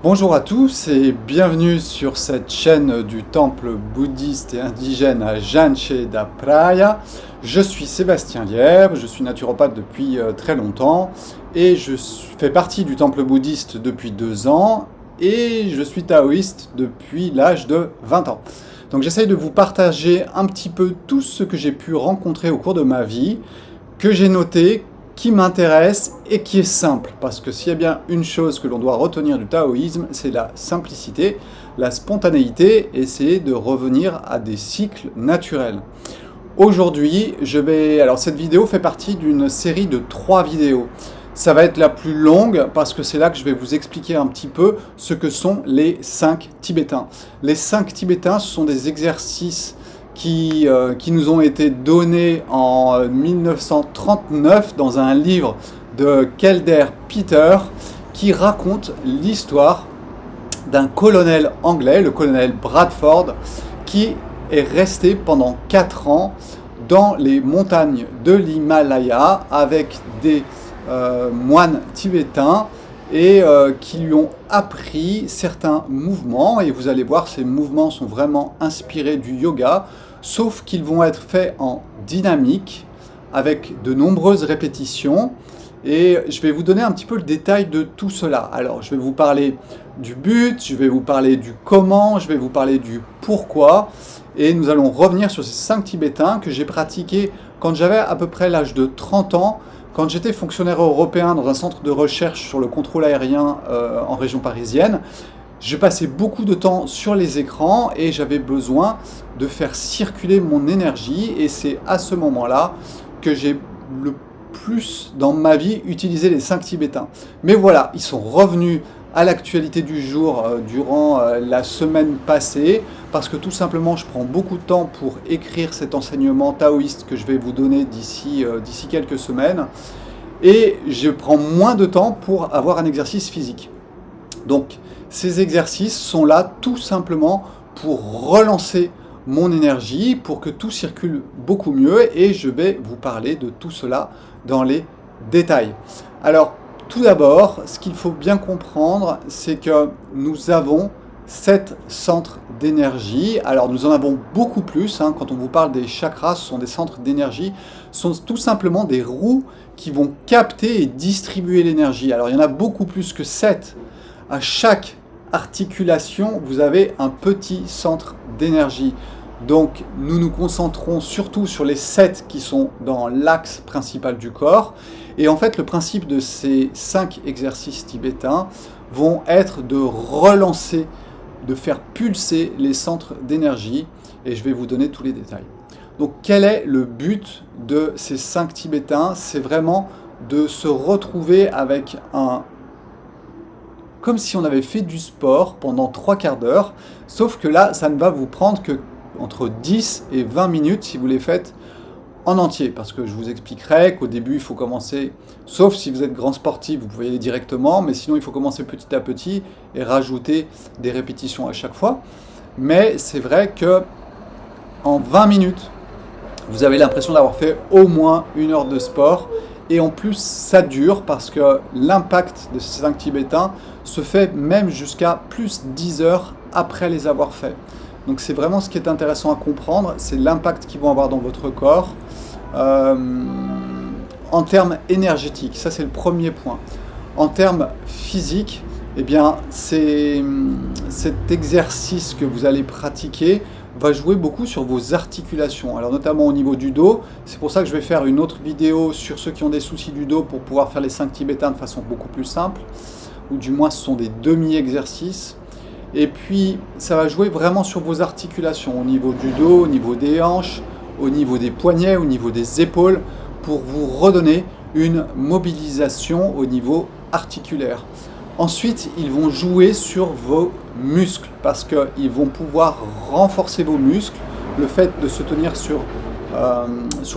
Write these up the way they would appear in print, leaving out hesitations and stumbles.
Bonjour à tous et bienvenue sur cette chaîne du temple bouddhiste et indigène à Janché da Praia. Je suis Sébastien Lièvre, je suis naturopathe depuis très longtemps et je fais partie du temple bouddhiste depuis 2 ans et je suis taoïste depuis l'âge de 20 ans. Donc j'essaye de vous partager un petit peu tout ce que j'ai pu rencontrer au cours de ma vie, que j'ai noté, qui m'intéresse et qui est simple. Parce que s'il y a bien une chose que l'on doit retenir du taoïsme, c'est la simplicité, la spontanéité, essayer de revenir à des cycles naturels. Aujourd'hui, alors cette vidéo fait partie d'une série de 3 vidéos. Ça va être la plus longue parce que c'est là que je vais vous expliquer un petit peu ce que sont les 5 Tibétains. Les 5 Tibétains, ce sont des exercices qui nous ont été donnés en 1939 dans un livre de Kelder Peter qui raconte l'histoire d'un colonel anglais, le colonel Bradford, qui est resté pendant 4 ans dans les montagnes de l'Himalaya avec des moines tibétains et qui lui ont appris certains mouvements, et vous allez voir, ces mouvements sont vraiment inspirés du yoga, sauf qu'ils vont être faits en dynamique, avec de nombreuses répétitions, et je vais vous donner un petit peu le détail de tout cela. Alors, je vais vous parler du but, je vais vous parler du comment, je vais vous parler du pourquoi, et nous allons revenir sur ces 5 Tibétains que j'ai pratiqués quand j'avais à peu près l'âge de 30 ans, quand j'étais fonctionnaire européen dans un centre de recherche sur le contrôle aérien en région parisienne. Je passais beaucoup de temps sur les écrans et j'avais besoin de faire circuler mon énergie, et c'est à ce moment-là que j'ai le plus dans ma vie utilisé les 5 Tibétains. Mais voilà, ils sont revenus à l'actualité du jour durant la semaine passée, parce que tout simplement je prends beaucoup de temps pour écrire cet enseignement taoïste que je vais vous donner d'ici quelques semaines, et je prends moins de temps pour avoir un exercice physique. Donc ces exercices sont là tout simplement pour relancer mon énergie, pour que tout circule beaucoup mieux, et je vais vous parler de tout cela dans les détails. Alors, tout d'abord, ce qu'il faut bien comprendre, c'est que nous avons 7 centres d'énergie. Alors, nous en avons beaucoup plus. Quand on vous parle des chakras, ce sont des centres d'énergie. Ce sont tout simplement des roues qui vont capter et distribuer l'énergie. Alors, il y en a beaucoup plus que 7. À chaque articulation, vous avez un petit centre d'énergie. Donc, nous nous concentrons surtout sur les 7 qui sont dans l'axe principal du corps. Et en fait, le principe de ces 5 exercices tibétains vont être de relancer, de faire pulser les centres d'énergie. Et je vais vous donner tous les détails. Donc, quel est le but de ces 5 Tibétains? C'est vraiment de se retrouver avec comme si on avait fait du sport pendant 3/4 d'heure, sauf que là, ça ne va vous prendre que entre 10 et 20 minutes si vous les faites en entier, parce que je vous expliquerai qu'au début, il faut commencer, sauf si vous êtes grand sportif, vous pouvez y aller directement, mais sinon, il faut commencer petit à petit et rajouter des répétitions à chaque fois. Mais c'est vrai que en 20 minutes, vous avez l'impression d'avoir fait au moins 1 heure de sport. Et en plus, ça dure parce que l'impact de ces 5 Tibétains se fait même jusqu'à plus 10 heures après les avoir faits. Donc c'est vraiment ce qui est intéressant à comprendre, c'est l'impact qu'ils vont avoir dans votre corps en termes énergétiques. Ça, c'est le premier point. En termes physiques, eh bien, cet exercice que vous allez pratiquer va jouer beaucoup sur vos articulations, alors notamment au niveau du dos. C'est pour ça que je vais faire une autre vidéo sur ceux qui ont des soucis du dos pour pouvoir faire les 5 Tibétains de façon beaucoup plus simple, ou du moins ce sont des demi-exercices. Et puis ça va jouer vraiment sur vos articulations, au niveau du dos, au niveau des hanches, au niveau des poignets, au niveau des épaules, pour vous redonner une mobilisation au niveau articulaire. Ensuite, ils vont jouer sur vos muscles parce qu'ils vont pouvoir renforcer vos muscles. Le fait de se tenir sur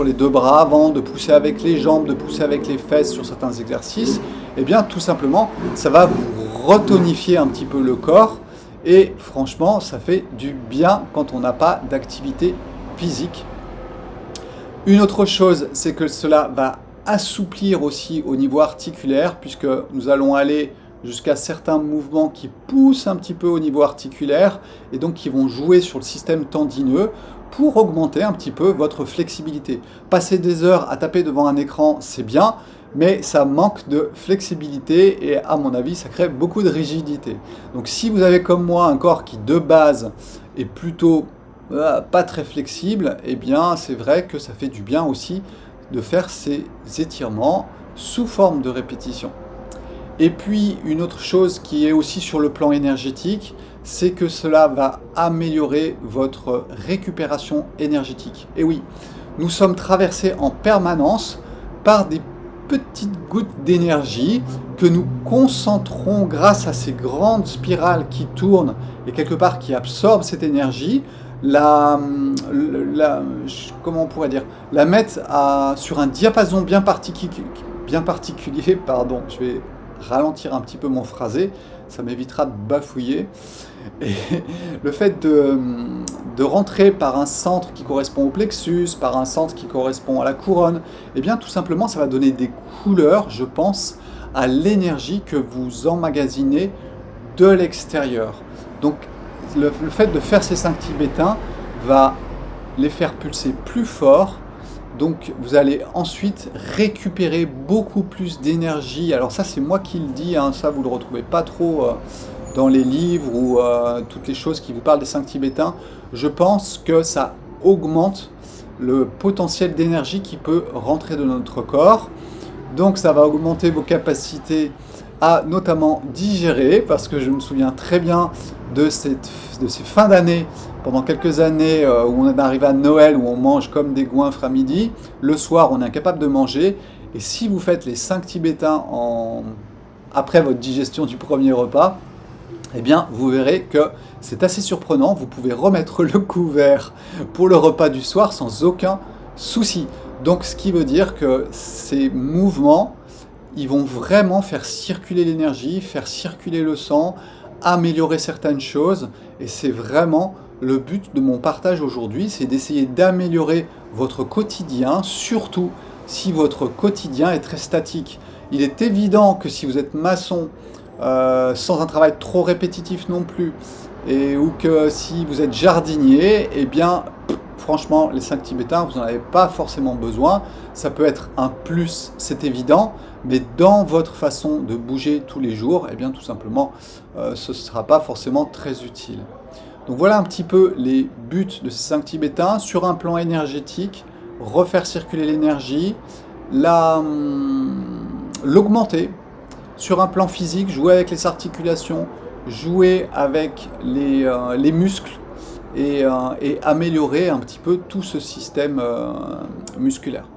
les 2 bras avant, de pousser avec les jambes, de pousser avec les fesses sur certains exercices, eh bien tout simplement, ça va vous retonifier un petit peu le corps Et franchement, ça fait du bien quand on n'a pas d'activité physique. Une autre chose, c'est que cela va assouplir aussi au niveau articulaire, puisque nous allons aller jusqu'à certains mouvements qui poussent un petit peu au niveau articulaire, et donc qui vont jouer sur le système tendineux pour augmenter un petit peu votre flexibilité. Passer des heures à taper devant un écran, c'est bien, mais ça manque de flexibilité et à mon avis, ça crée beaucoup de rigidité. Donc si vous avez comme moi un corps qui de base est plutôt pas très flexible, eh bien c'est vrai que ça fait du bien aussi de faire ces étirements sous forme de répétition. Et puis une autre chose qui est aussi sur le plan énergétique, c'est que cela va améliorer votre récupération énergétique. Et oui, nous sommes traversés en permanence par des petites gouttes d'énergie que nous concentrons grâce à ces grandes spirales qui tournent et quelque part qui absorbent cette énergie, comment on pourrait dire, la mettre sur un diapason bien particulier, pardon, je vais ralentir un petit peu mon phrasé, ça m'évitera de bafouiller. Et le fait de rentrer par un centre qui correspond au plexus, par un centre qui correspond à la couronne, eh bien tout simplement ça va donner des couleurs, je pense, à l'énergie que vous emmagasinez de l'extérieur. Donc le fait de faire ces 5 tibétains va les faire pulser plus fort. Donc vous allez ensuite récupérer beaucoup plus d'énergie. Alors ça c'est moi qui le dis, hein, ça vous ne le retrouvez pas trop dans les livres ou toutes les choses qui vous parlent des 5 tibétains. Je pense que ça augmente le potentiel d'énergie qui peut rentrer de notre corps. Donc ça va augmenter vos capacités à notamment digérer, parce que je me souviens très bien de ces fins d'année, pendant quelques années où on est arrivé à Noël, où on mange comme des goinfres à midi. Le soir, on est incapable de manger. Et si vous faites les 5 tibétains après votre digestion du premier repas, eh bien, vous verrez que c'est assez surprenant. Vous pouvez remettre le couvert pour le repas du soir sans aucun souci. Donc, ce qui veut dire que ces mouvements, ils vont vraiment faire circuler l'énergie, faire circuler le sang, améliorer certaines choses. Et c'est vraiment le but de mon partage aujourd'hui, c'est d'essayer d'améliorer votre quotidien, surtout si votre quotidien est très statique. Il est évident que si vous êtes maçon, sans un travail trop répétitif non plus, ou que si vous êtes jardinier, eh bien, franchement, les 5 tibétains, vous n'en avez pas forcément besoin. Ça peut être un plus, c'est évident, mais dans votre façon de bouger tous les jours, eh bien, tout simplement, ce ne sera pas forcément très utile. Donc voilà un petit peu les buts de ces 5 tibétains. Sur un plan énergétique, refaire circuler l'énergie, l'augmenter. Sur un plan physique, jouer avec les articulations, jouer avec les muscles et améliorer un petit peu tout ce système musculaire.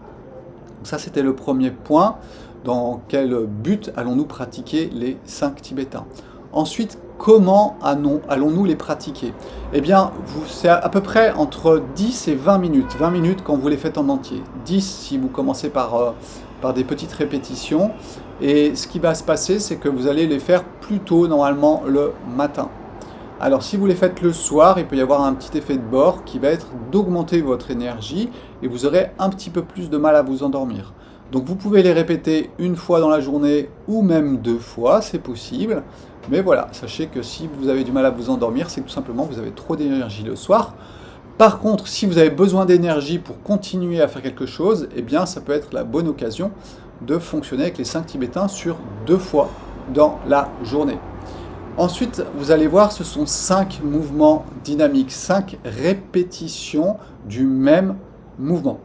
Donc ça, c'était le premier point. Dans quel but allons-nous pratiquer les 5 tibétains? Ensuite, comment allons-nous les pratiquer? Eh bien, c'est à peu près entre 10 et 20 minutes. 20 minutes quand vous les faites en entier. 10 si vous commencez par des petites répétitions. Et ce qui va se passer, c'est que vous allez les faire plutôt normalement le matin. Alors si vous les faites le soir, il peut y avoir un petit effet de bord qui va être d'augmenter votre énergie et vous aurez un petit peu plus de mal à vous endormir. Donc vous pouvez les répéter une fois dans la journée ou même 2 fois, c'est possible. Mais voilà, sachez que si vous avez du mal à vous endormir, c'est que tout simplement vous avez trop d'énergie le soir. Par contre, si vous avez besoin d'énergie pour continuer à faire quelque chose, eh bien ça peut être la bonne occasion de fonctionner avec les 5 tibétains sur 2 fois dans la journée. Ensuite, vous allez voir, ce sont 5 mouvements dynamiques, 5 répétitions du même mouvement.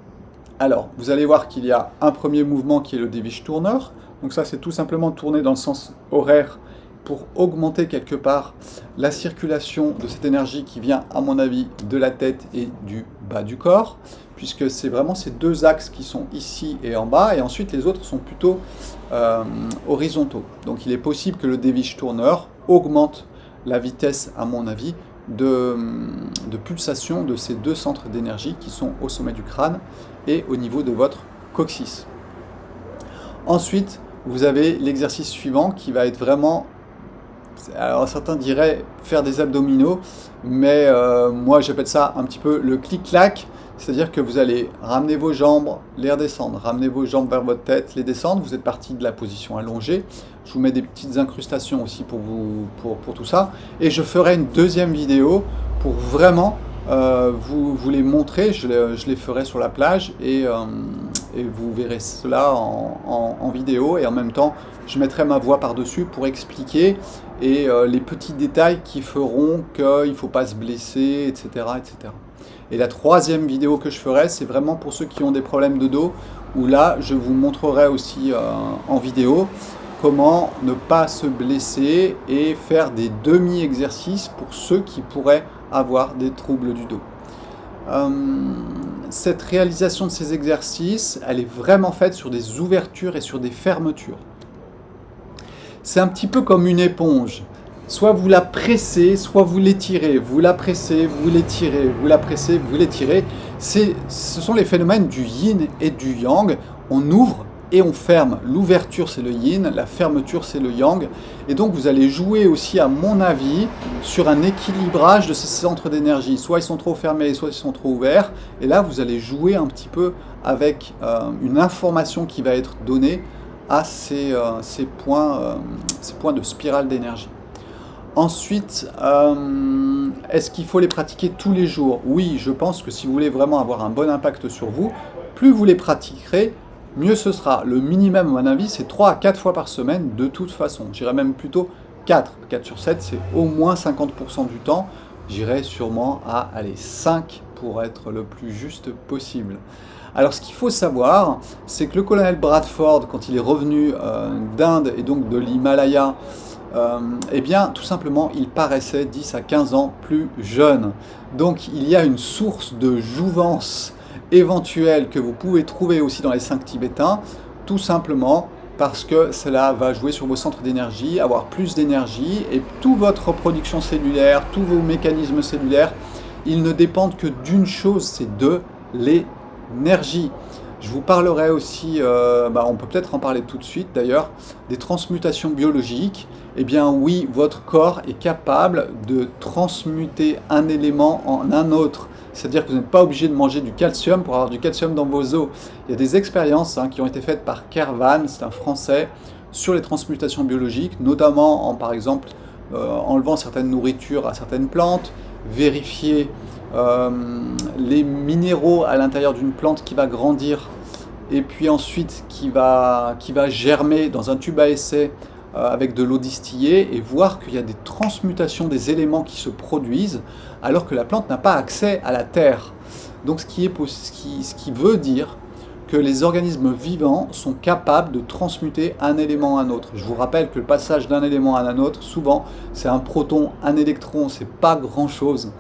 Alors, vous allez voir qu'il y a un premier mouvement qui est le Devish Turner. Donc ça, c'est tout simplement tourner dans le sens horaire pour augmenter quelque part la circulation de cette énergie qui vient, à mon avis, de la tête et du bas du corps, puisque c'est vraiment ces 2 axes qui sont ici et en bas, et ensuite les autres sont plutôt horizontaux. Donc il est possible que le Devish Turner augmente la vitesse, à mon avis, de pulsation de ces 2 centres d'énergie qui sont au sommet du crâne et au niveau de votre coccyx. Ensuite, vous avez l'exercice suivant qui va être vraiment Alors certains diraient faire des abdominaux, mais moi j'appelle ça un petit peu le clic-clac, c'est-à-dire que vous allez ramener vos jambes, les redescendre, ramener vos jambes vers votre tête, les descendre, vous êtes parti de la position allongée. Je vous mets des petites incrustations aussi pour tout ça, et je ferai une deuxième vidéo pour vraiment vous les montrer, je les ferai sur la plage et vous verrez cela en vidéo, et en même temps je mettrai ma voix par-dessus pour expliquer et les petits détails qui feront qu'il ne faut pas se blesser, etc., etc. Et la troisième vidéo que je ferai, c'est vraiment pour ceux qui ont des problèmes de dos, où là je vous montrerai aussi en vidéo comment ne pas se blesser et faire des demi-exercices pour ceux qui pourraient avoir des troubles du dos. Cette réalisation de ces exercices, elle est vraiment faite sur des ouvertures et sur des fermetures. C'est un petit peu comme une éponge. Soit vous la pressez, soit vous l'étirez. Vous la pressez, vous l'étirez, vous la pressez, vous l'étirez. Ce sont les phénomènes du yin et du yang. On ouvre et on ferme. L'ouverture, c'est le yin, la fermeture, c'est le yang. Et donc, vous allez jouer aussi, à mon avis, sur un équilibrage de ces centres d'énergie. Soit ils sont trop fermés, soit ils sont trop ouverts. Et là, vous allez jouer un petit peu avec une information qui va être donnée à ces points de spirale d'énergie. Ensuite, est-ce qu'il faut les pratiquer tous les jours? Oui, je pense que si vous voulez vraiment avoir un bon impact sur vous, plus vous les pratiquerez, mieux ce sera. Le minimum, à mon avis, c'est 3 à 4 fois par semaine, de toute façon. J'irais même plutôt 4. 4 sur 7, c'est au moins 50% du temps. J'irais sûrement à 5 pour être le plus juste possible. Alors, ce qu'il faut savoir, c'est que le colonel Bradford, quand il est revenu d'Inde et donc de l'Himalaya, eh bien, tout simplement, il paraissait 10 à 15 ans plus jeune. Donc, il y a une source de jouvence éventuelle que vous pouvez trouver aussi dans les 5 tibétains, tout simplement parce que cela va jouer sur vos centres d'énergie, avoir plus d'énergie, et toute votre reproduction cellulaire, tous vos mécanismes cellulaires, ils ne dépendent que d'une chose, c'est de l'énergie. Je vous parlerai aussi, on peut peut-être en parler tout de suite d'ailleurs, des transmutations biologiques. Eh bien oui, votre corps est capable de transmuter un élément en un autre. C'est-à-dire que vous n'êtes pas obligé de manger du calcium pour avoir du calcium dans vos os. Il y a des expériences qui ont été faites par Kervan, c'est un Français, sur les transmutations biologiques, notamment en, par exemple, enlevant certaines nourritures à certaines plantes, vérifier les minéraux à l'intérieur d'une plante qui va grandir, et puis ensuite qui va germer dans un tube à essai avec de l'eau distillée, et voir qu'il y a des transmutations des éléments qui se produisent alors que la plante n'a pas accès à la terre. Donc ce qui veut dire que les organismes vivants sont capables de transmuter un élément à un autre. Je vous rappelle que le passage d'un élément à un autre, souvent, c'est un proton, un électron, c'est pas grand-chose.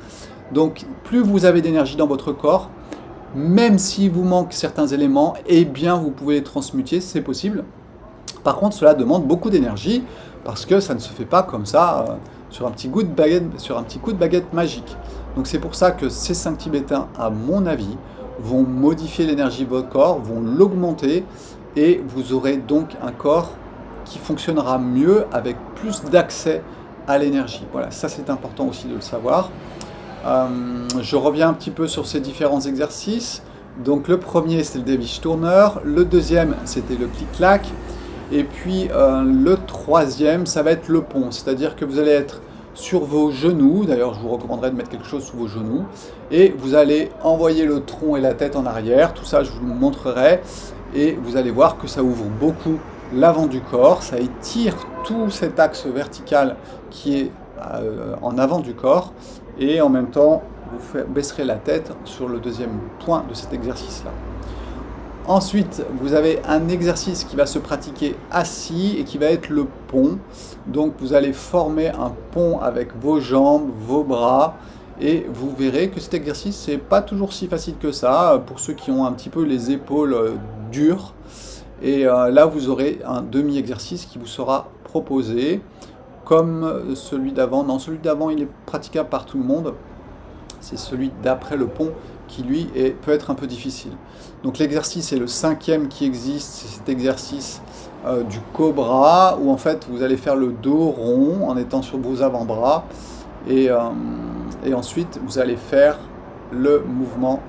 Donc plus vous avez d'énergie dans votre corps, même s'il vous manque certains éléments, eh bien vous pouvez les transmuter, c'est possible. Par contre, cela demande beaucoup d'énergie, parce que ça ne se fait pas comme ça, sur un petit coup de baguette magique. Donc c'est pour ça que ces 5 tibétains, à mon avis, vont modifier l'énergie de votre corps, vont l'augmenter, et vous aurez donc un corps qui fonctionnera mieux, avec plus d'accès à l'énergie. Voilà, ça c'est important aussi de le savoir. Je reviens un petit peu sur ces différents exercices. Donc le premier, c'est le Devish Turner, le deuxième, c'était le clic-clac, et puis le troisième, ça va être le pont, c'est-à-dire que vous allez être sur vos genoux, d'ailleurs je vous recommanderais de mettre quelque chose sous vos genoux, et vous allez envoyer le tronc et la tête en arrière, tout ça je vous le montrerai, et vous allez voir que ça ouvre beaucoup l'avant du corps, ça étire tout cet axe vertical qui est en avant du corps, et en même temps vous baisserez la tête sur le deuxième point de cet exercice-là. Ensuite, vous avez un exercice qui va se pratiquer assis et qui va être le pont. Donc vous allez former un pont avec vos jambes, vos bras, et vous verrez que cet exercice, c'est pas toujours si facile que ça, pour ceux qui ont un petit peu les épaules dures. Et là, vous aurez un demi-exercice qui vous sera proposé, comme celui d'avant. Non, celui d'avant, il est praticable par tout le monde. C'est celui d'après le pont qui, lui, peut être un peu difficile. Donc l'exercice est le 5e qui existe, c'est cet exercice du cobra, où en fait vous allez faire le dos rond en étant sur vos avant-bras, et ensuite vous allez faire le mouvement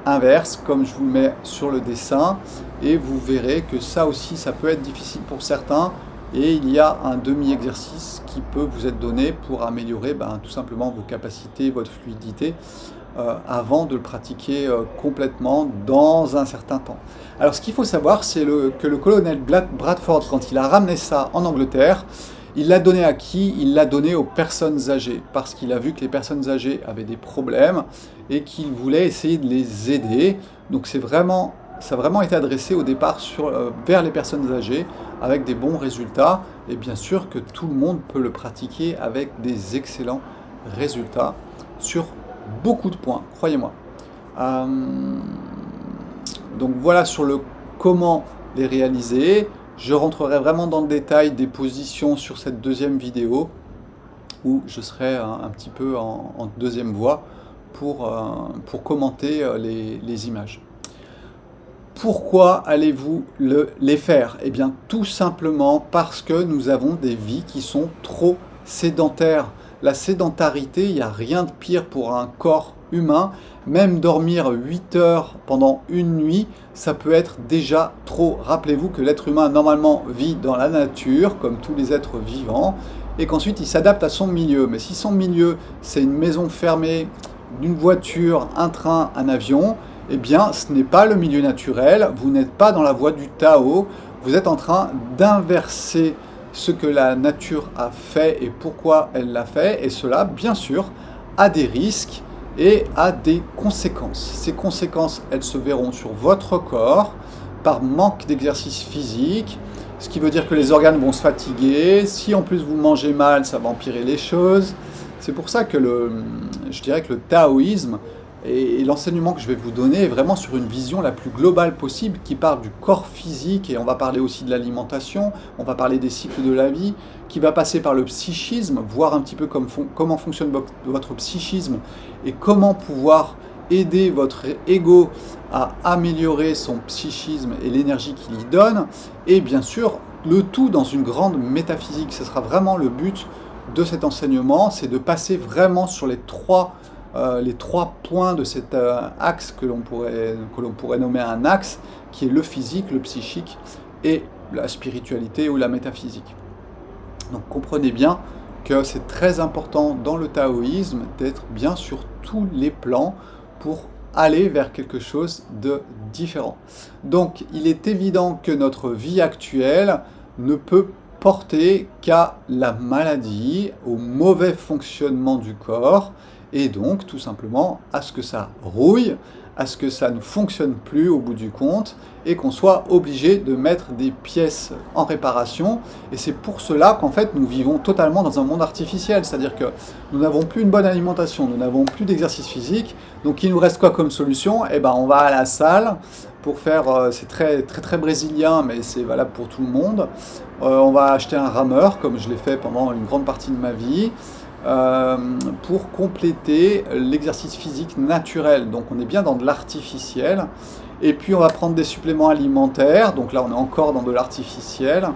inverse, comme je vous le mets sur le dessin, et vous verrez que ça aussi, ça peut être difficile pour certains, et il y a un demi-exercice qui peut vous être donné pour améliorer tout simplement vos capacités, votre fluidité, avant de le pratiquer complètement dans un certain temps. Alors ce qu'il faut savoir, c'est que le colonel Bradford, quand il a ramené ça en Angleterre, il l'a donné à qui? Il l'a donné aux personnes âgées, parce qu'il a vu que les personnes âgées avaient des problèmes et qu'il voulait essayer de les aider. Donc ça a vraiment été adressé au départ vers les personnes âgées avec des bons résultats. Et bien sûr que tout le monde peut le pratiquer avec des excellents résultats sur beaucoup de points, croyez-moi. Donc voilà sur le comment les réaliser. Je rentrerai vraiment dans le détail des positions sur cette deuxième vidéo, où je serai un petit peu en deuxième voix pour commenter les images. Pourquoi allez-vous les faire? Eh bien tout simplement parce que nous avons des vies qui sont trop sédentaires. La sédentarité, il n'y a rien de pire pour un corps humain. Même dormir 8 heures pendant une nuit, ça peut être déjà trop. Rappelez-vous que l'être humain normalement vit dans la nature, comme tous les êtres vivants, et qu'ensuite il s'adapte à son milieu. Mais si son milieu, c'est une maison fermée, une voiture, un train, un avion, eh bien ce n'est pas le milieu naturel, vous n'êtes pas dans la voie du Tao, vous êtes en train d'inverser ce que la nature a fait et pourquoi elle l'a fait, et cela, bien sûr, a des risques et a des conséquences. Ces conséquences, elles se verront sur votre corps par manque d'exercice physique, ce qui veut dire que les organes vont se fatiguer. Si en plus vous mangez mal, ça va empirer les choses. C'est pour ça que je dirais que le taoïsme et l'enseignement que je vais vous donner est vraiment sur une vision la plus globale possible, qui part du corps physique, et on va parler aussi de l'alimentation, on va parler des cycles de la vie, qui va passer par le psychisme, voir un petit peu comment fonctionne votre psychisme, et comment pouvoir aider votre ego à améliorer son psychisme et l'énergie qu'il y donne, et bien sûr, le tout dans une grande métaphysique. Ce sera vraiment le but de cet enseignement, c'est de passer vraiment sur les trois points de cet axe que l'on pourrait nommer un axe, qui est le physique, le psychique et la spiritualité ou la métaphysique. Donc comprenez bien que c'est très important dans le taoïsme d'être bien sur tous les plans pour aller vers quelque chose de différent. Donc il est évident que notre vie actuelle ne peut porter qu'à la maladie, au mauvais fonctionnement du corps, et donc tout simplement à ce que ça rouille, à ce que ça ne fonctionne plus au bout du compte, et qu'on soit obligé de mettre des pièces en réparation. Et c'est pour cela qu'en fait nous vivons totalement dans un monde artificiel, c'est-à-dire que nous n'avons plus une bonne alimentation, nous n'avons plus d'exercice physique, donc il nous reste quoi comme solution? Eh ben on va à la salle pour faire, c'est très brésilien, mais c'est valable pour tout le monde. On va acheter un rameur, comme je l'ai fait pendant une grande partie de ma vie, pour compléter l'exercice physique naturel. Donc on est bien dans de l'artificiel. Et puis on va prendre des suppléments alimentaires, donc là on est encore dans de l'artificiel.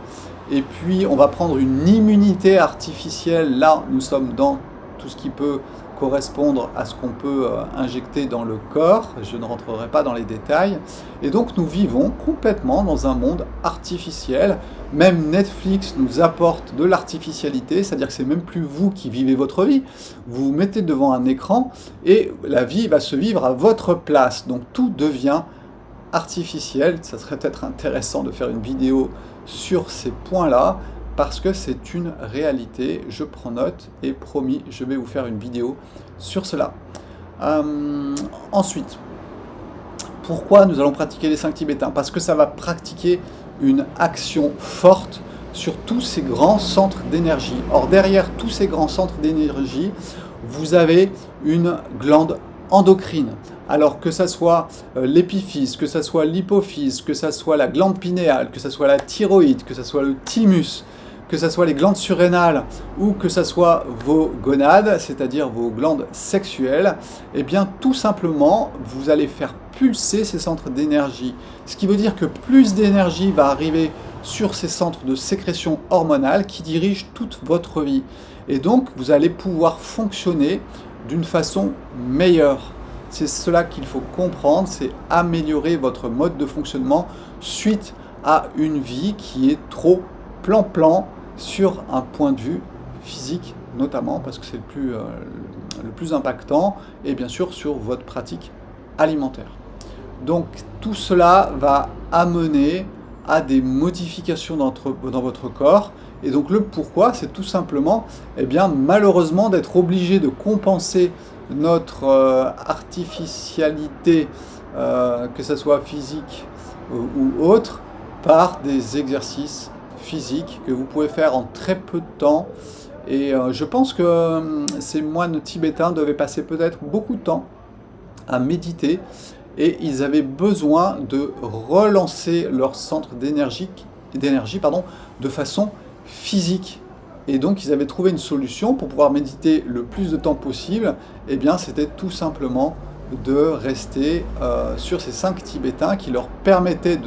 Et puis on va prendre une immunité artificielle, là nous sommes dans tout ce qui peut correspondre à ce qu'on peut injecter dans le corps, je ne rentrerai pas dans les détails, et donc nous vivons complètement dans un monde artificiel. Même Netflix nous apporte de l'artificialité, c'est-à-dire que c'est même plus vous qui vivez votre vie, vous vous mettez devant un écran et la vie va se vivre à votre place, donc tout devient artificiel. Ça serait peut-être intéressant de faire une vidéo sur ces points-là, parce que c'est une réalité. Je prends note et promis, je vais vous faire une vidéo sur cela. Ensuite, pourquoi nous allons pratiquer les 5 tibétains? Parce que ça va pratiquer une action forte sur tous ces grands centres d'énergie. Or, derrière tous ces grands centres d'énergie, vous avez une glande endocrine. Alors que ça soit l'épiphyse, que ça soit l'hypophyse, que ça soit la glande pinéale, que ça soit la thyroïde, que ça soit le thymus, que ce soit les glandes surrénales ou que ce soit vos gonades, c'est-à-dire vos glandes sexuelles, eh bien tout simplement, vous allez faire pulser ces centres d'énergie. Ce qui veut dire que plus d'énergie va arriver sur ces centres de sécrétion hormonale qui dirigent toute votre vie. Et donc, vous allez pouvoir fonctionner d'une façon meilleure. C'est cela qu'il faut comprendre, c'est améliorer votre mode de fonctionnement suite à une vie qui est trop plan-plan sur un point de vue physique notamment, parce que c'est le plus impactant, et bien sûr sur votre pratique alimentaire. Donc tout cela va amener à des modifications dans votre corps, et donc le pourquoi, c'est tout simplement, eh bien, malheureusement, d'être obligé de compenser notre artificialité, que ce soit physique ou autre, par des exercices physiques que vous pouvez faire en très peu de temps. Et je pense que ces moines tibétains devaient passer peut-être beaucoup de temps à méditer, et ils avaient besoin de relancer leur centre d'énergie de façon physique. Et donc ils avaient trouvé une solution pour pouvoir méditer le plus de temps possible. Et bien c'était tout simplement de rester sur ces 5 Tibétains qui leur permettaient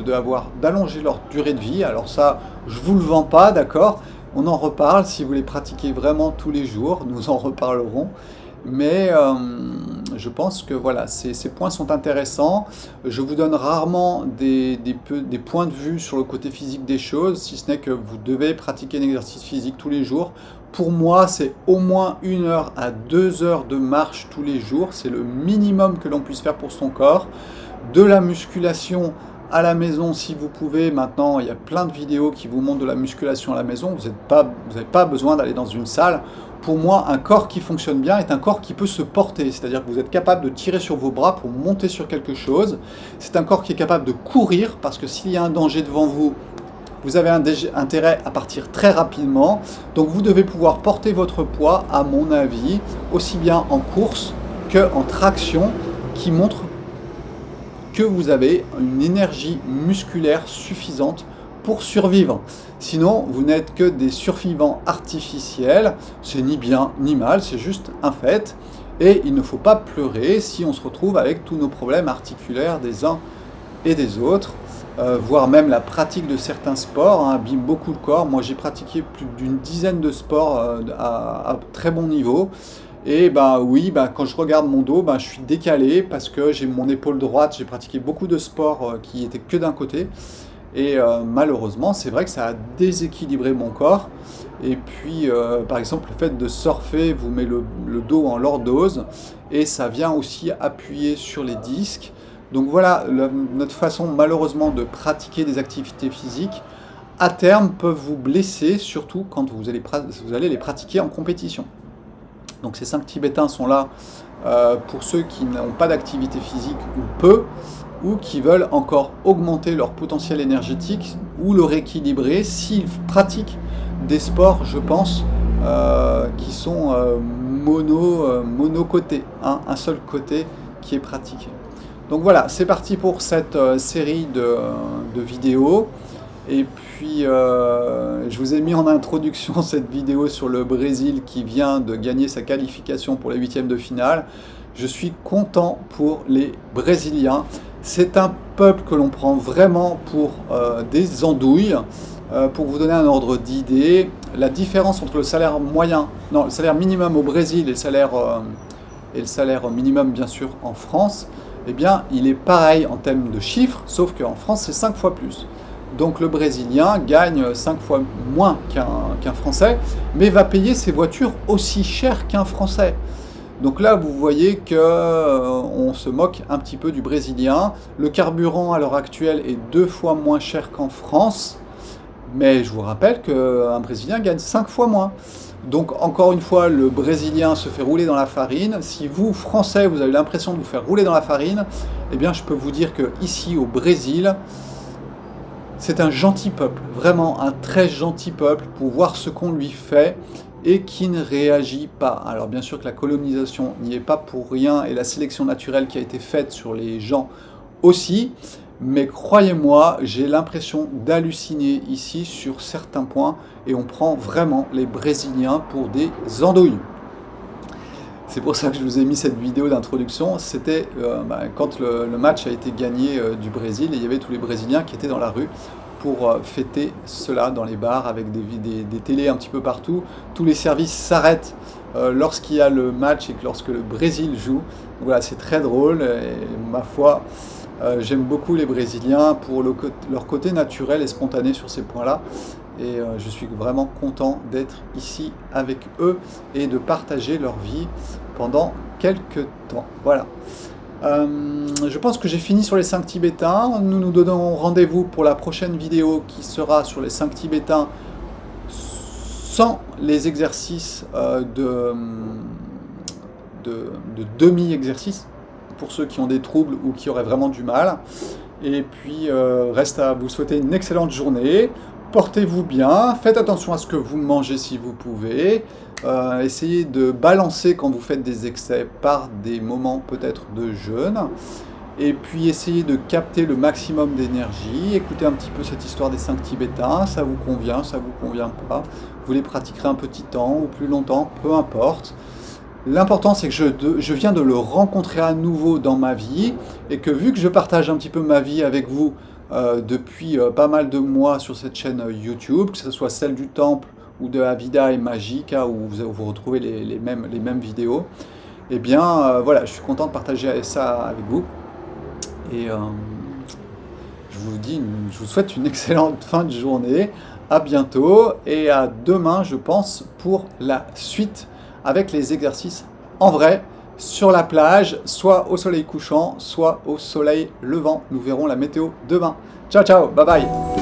d'allonger leur durée de vie. Alors ça, je vous le vends pas, d'accord? On en reparle, si vous les pratiquez vraiment tous les jours, nous en reparlerons. Mais je pense que voilà, ces points sont intéressants. Je vous donne rarement des points de vue sur le côté physique des choses, si ce n'est que vous devez pratiquer un exercice physique tous les jours. Pour moi, c'est au moins 1 heure à 2 heures de marche tous les jours. C'est le minimum que l'on puisse faire pour son corps. De la musculation à la maison, si vous pouvez. Maintenant, il y a plein de vidéos qui vous montrent de la musculation à la maison. Vous n'avez pas besoin d'aller dans une salle. Pour moi, un corps qui fonctionne bien est un corps qui peut se porter. C'est-à-dire que vous êtes capable de tirer sur vos bras pour monter sur quelque chose. C'est un corps qui est capable de courir, parce que s'il y a un danger devant vous, vous avez intérêt à partir très rapidement. Donc vous devez pouvoir porter votre poids, à mon avis, aussi bien en course qu'en traction, qui montre que vous avez une énergie musculaire suffisante pour survivre. Sinon, vous n'êtes que des survivants artificiels. C'est ni bien ni mal, c'est juste un fait. Et il ne faut pas pleurer si on se retrouve avec tous nos problèmes articulaires des uns et des autres. Voire même la pratique de certains sports abîme beaucoup le corps. Moi, j'ai pratiqué plus d'une dizaine de sports à très bon niveau. Et oui, quand je regarde mon dos, je suis décalé parce que j'ai mon épaule droite. J'ai pratiqué beaucoup de sports qui étaient que d'un côté. Et malheureusement, c'est vrai que ça a déséquilibré mon corps. Et puis, par exemple, le fait de surfer vous met le dos en lordose. Et ça vient aussi appuyer sur les disques. Donc voilà, notre façon malheureusement de pratiquer des activités physiques, à terme, peuvent vous blesser, surtout quand vous allez les pratiquer en compétition. Donc ces 5 Tibétains sont là pour ceux qui n'ont pas d'activité physique ou peu, ou qui veulent encore augmenter leur potentiel énergétique ou le rééquilibrer s'ils pratiquent des sports, je pense, qui sont monocotés, un seul côté qui est pratiqué. Donc voilà, c'est parti pour cette série de vidéos. Et puis, je vous ai mis en introduction cette vidéo sur le Brésil qui vient de gagner sa qualification pour les 8e de finale. Je suis content pour les Brésiliens. C'est un peuple que l'on prend vraiment pour des andouilles. Pour vous donner un ordre d'idée, la différence entre le salaire minimum au Brésil et le salaire minimum bien sûr en France, eh bien il est pareil en termes de chiffres, sauf qu'en France c'est 5 fois plus. Donc le Brésilien gagne 5 fois moins qu'un Français, mais va payer ses voitures aussi cher qu'un Français. Donc là, vous voyez qu'on se moque un petit peu du Brésilien. Le carburant à l'heure actuelle est 2 fois moins cher qu'en France, mais je vous rappelle qu'un Brésilien gagne 5 fois moins. Donc encore une fois, le Brésilien se fait rouler dans la farine. Si vous, Français, vous avez l'impression de vous faire rouler dans la farine, eh bien je peux vous dire qu'ici au Brésil, c'est un gentil peuple, vraiment un très gentil peuple pour voir ce qu'on lui fait et qui ne réagit pas. Alors bien sûr que la colonisation n'y est pas pour rien et la sélection naturelle qui a été faite sur les gens aussi, mais croyez-moi, j'ai l'impression d'halluciner ici sur certains points et on prend vraiment les Brésiliens pour des andouilles. C'est pour ça que je vous ai mis cette vidéo d'introduction. C'était quand le match a été gagné du Brésil et il y avait tous les Brésiliens qui étaient dans la rue pour fêter cela dans les bars avec des télés un petit peu partout. Tous les services s'arrêtent lorsqu'il y a le match et que lorsque le Brésil joue. Donc voilà, c'est très drôle et ma foi, j'aime beaucoup les Brésiliens pour leur côté naturel et spontané sur ces points-là. Et je suis vraiment content d'être ici avec eux et de partager leur vie pendant quelques temps. Voilà. Je pense que j'ai fini sur les 5 Tibétains. Nous nous donnons rendez-vous pour la prochaine vidéo qui sera sur les 5 Tibétains sans les exercices de demi-exercice pour ceux qui ont des troubles ou qui auraient vraiment du mal. Et puis, reste à vous souhaiter une excellente journée. Portez-vous bien, faites attention à ce que vous mangez si vous pouvez. Essayez de balancer quand vous faites des excès par des moments peut-être de jeûne. Et puis essayez de capter le maximum d'énergie. Écoutez un petit peu cette histoire des 5 Tibétains. Ça vous convient, ça vous convient pas. Vous les pratiquerez un petit temps ou plus longtemps, peu importe. L'important, c'est que je viens de le rencontrer à nouveau dans ma vie et que vu que je partage un petit peu ma vie avec vous depuis pas mal de mois sur cette chaîne YouTube, que ce soit celle du temple ou de la Vida et Magique, où vous retrouvez les mêmes vidéos, eh bien voilà, je suis content de partager ça avec vous. Et je vous souhaite une excellente fin de journée. À bientôt et à demain, je pense, pour la suite avec les exercices en vrai sur la plage, soit au soleil couchant, soit au soleil levant. Nous verrons la météo demain. Ciao, ciao, bye bye.